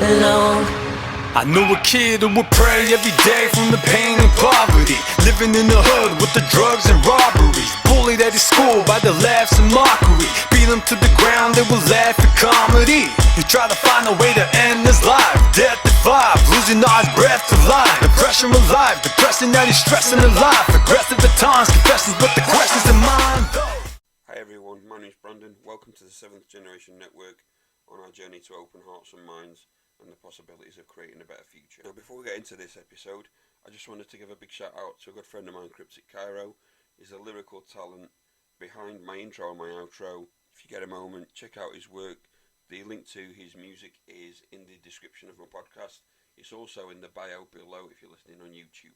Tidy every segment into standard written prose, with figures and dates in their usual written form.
alone. I knew a kid who would pray every day from the pain and poverty, living in the hood with the drugs and robberies, bullied at his school by the laughs and mockery, beat him to the ground, they would laugh at comedy. He tried to find a way to end his life, death at 5, losing all his breath to life, the pressure of life, depressing that he's stressing in life, aggressive at times, confessions, but the questions in mind though. Hi everyone, my name's Brandon. Welcome to the 7th Generation Network on our journey to open hearts and minds and the possibilities of creating a better future. Now, before we get into this episode, I just wanted to give a big shout out to a good friend of mine, Cryptic Cairo. He's the lyrical talent behind my intro and my outro. If you get a moment, check out his work. The link to his music is in the description of my podcast. It's also in the bio below if you're listening on YouTube.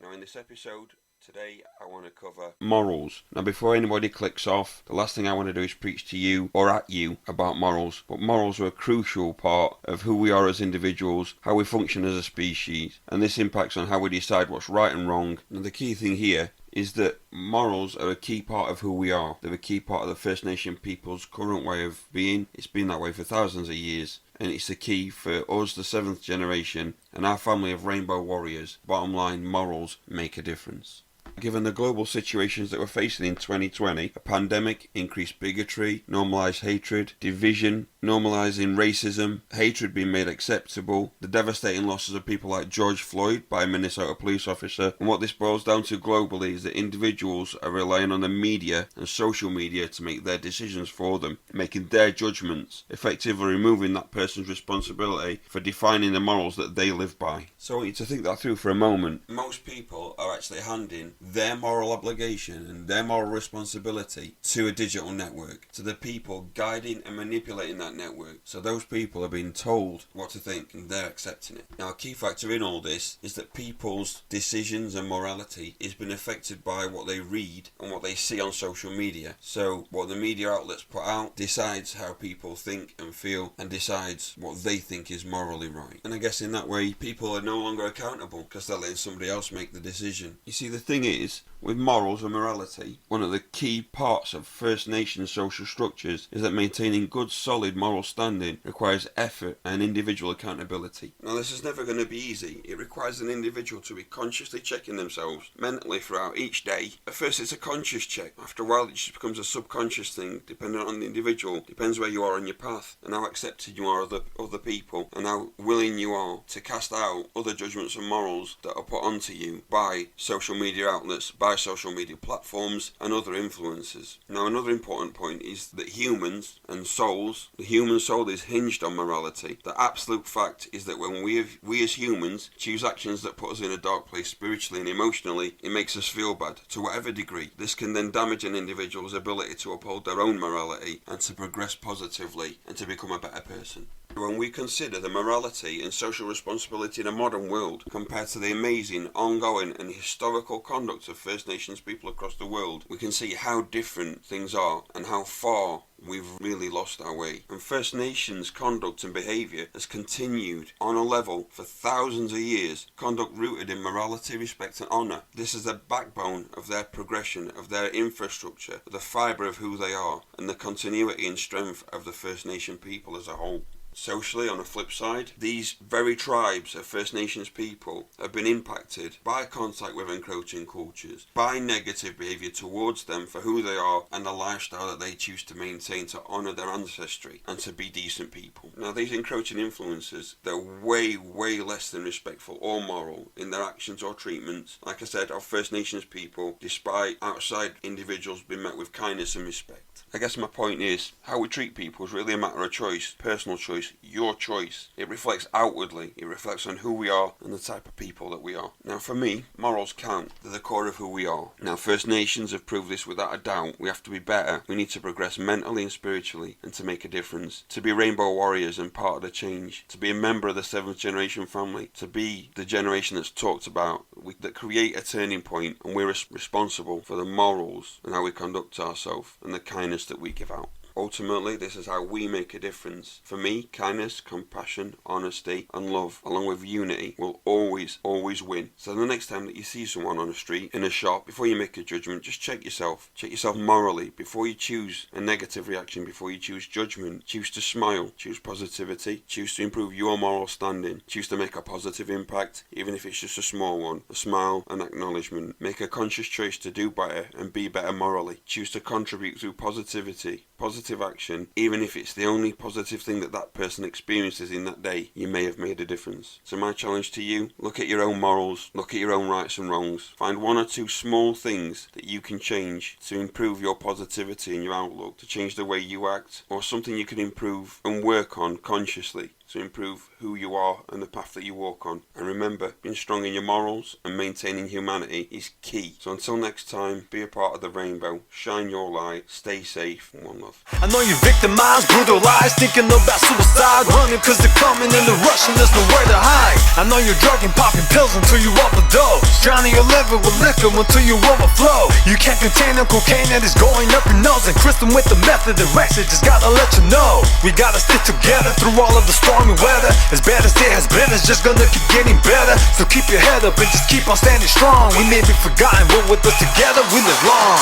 Now, in this episode, today I want to cover morals. Now, before anybody clicks off, the last thing I want to do is preach to you or at you about morals, but morals are a crucial part of who we are as individuals, how we function as a species, and this impacts on how we decide what's right and wrong. And the key thing here is that morals are a key part of who we are. They're a key part of the First Nation people's current way of being. It's been that way for thousands of years, and it's the key for us, the 7th generation, and our family of rainbow warriors. Bottom line, morals make a difference. Given the global situations that we're facing in 2020, a pandemic, increased bigotry, normalised hatred, division, normalising racism, hatred being made acceptable, the devastating losses of people like George Floyd by a Minnesota police officer, and what this boils down to globally is that individuals are relying on the media and social media to make their decisions for them, making their judgments, effectively removing that person's responsibility for defining the morals that they live by. So I want you to think that through for a moment. Most people are actually handing their moral obligation and their moral responsibility to a digital network, to the people guiding and manipulating that network. So those people are being told what to think and they're accepting it. Now, a key factor in all this is that people's decisions and morality is being affected by what they read and what they see on social media. So what the media outlets put out decides how people think and feel and decides what they think is morally right. And I guess in that way people are no longer accountable because they're letting somebody else make the decision. You see, the thing is, with morals and morality, one of the key parts of First Nations social structures is that maintaining good, solid moral standing requires effort and individual accountability. Now, this is never going to be easy. It requires an individual to be consciously checking themselves mentally throughout each day. At first, it's a conscious check. After a while, it just becomes a subconscious thing, depending on the individual. Depends where you are on your path and how accepted you are of other people and how willing you are to cast out other judgments and morals that are put onto you by social media outlets, by social media platforms and other influences. Now, another important point is that humans and souls, the human soul is hinged on morality. The absolute fact is that when we as humans choose actions that put us in a dark place spiritually and emotionally, it makes us feel bad to whatever degree. This can then damage an individual's ability to uphold their own morality and to progress positively and to become a better person. When we consider the morality and social responsibility in a modern world compared to the amazing, ongoing and historical conduct of First Nations people across the world, we can see how different things are and how far we've really lost our way. And First Nations conduct and behaviour has continued on a level for thousands of years, conduct rooted in morality, respect and honour. This is the backbone of their progression, of their infrastructure, the fibre of who they are, and the continuity and strength of the First Nation people as a whole. Socially, on the flip side, these very tribes of First Nations people have been impacted by contact with encroaching cultures, by negative behaviour towards them for who they are and the lifestyle that they choose to maintain to honour their ancestry and to be decent people. Now, these encroaching influences, they're way less than respectful or moral in their actions or treatments, like I said, of First Nations people, despite outside individuals being met with kindness and respect. I guess my point is, how we treat people is really a matter of choice, personal choice, your choice. It reflects outwardly, it reflects on who we are and the type of people that we are. Now, for me, morals count. They're the core of who we are. Now, First Nations have proved this without a doubt. We have to be better. We need to progress mentally and spiritually and to make a difference. To be rainbow warriors and part of the change. To be a member of the 7th generation family. To be the generation that's talked about, that create a turning point, and we're responsible for the morals and how we conduct ourselves and the kindness that we give out. Ultimately, this is how we make a difference. For me, kindness, compassion, honesty and love, along with unity, will always win. So the next time that you see someone on the street, in a shop, before you make a judgment, just check yourself. Check yourself morally before you choose a negative reaction, before you choose judgment. Choose to smile, choose positivity, choose to improve your moral standing, choose to make a positive impact, even if it's just a small one. A smile, an acknowledgement. Make a conscious choice to do better and be better morally. Choose to contribute through positivity, positive action, even if it's the only positive thing that that person experiences in that day. You may have made a difference. So my challenge to you, look at your own morals, look at your own rights and wrongs. Find one or two small things that you can change to improve your positivity and your outlook, to change the way you act, or something you can improve and work on consciously to improve who you are and the path that you walk on. And remember, being strong in your morals and maintaining humanity is key. So until next time, be a part of the rainbow, shine your light, stay safe, and one love. I know you're victimized, brutalized, thinking about suicide, running cause they're coming and they're rushing, there's nowhere to hide. I know you're drugging, popping pills until you overdose, drowning your liver with liquor until you overflow. You can't contain the cocaine that is going up your nose, and Kristen with the method that wrecks it, just gotta let you know. We gotta stick together through all of the stormy weather. As bad as it has been, it's just gonna keep getting better. So keep your head up and just keep on standing strong. We may be forgotten, but with us together we live long.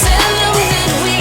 Tell them that we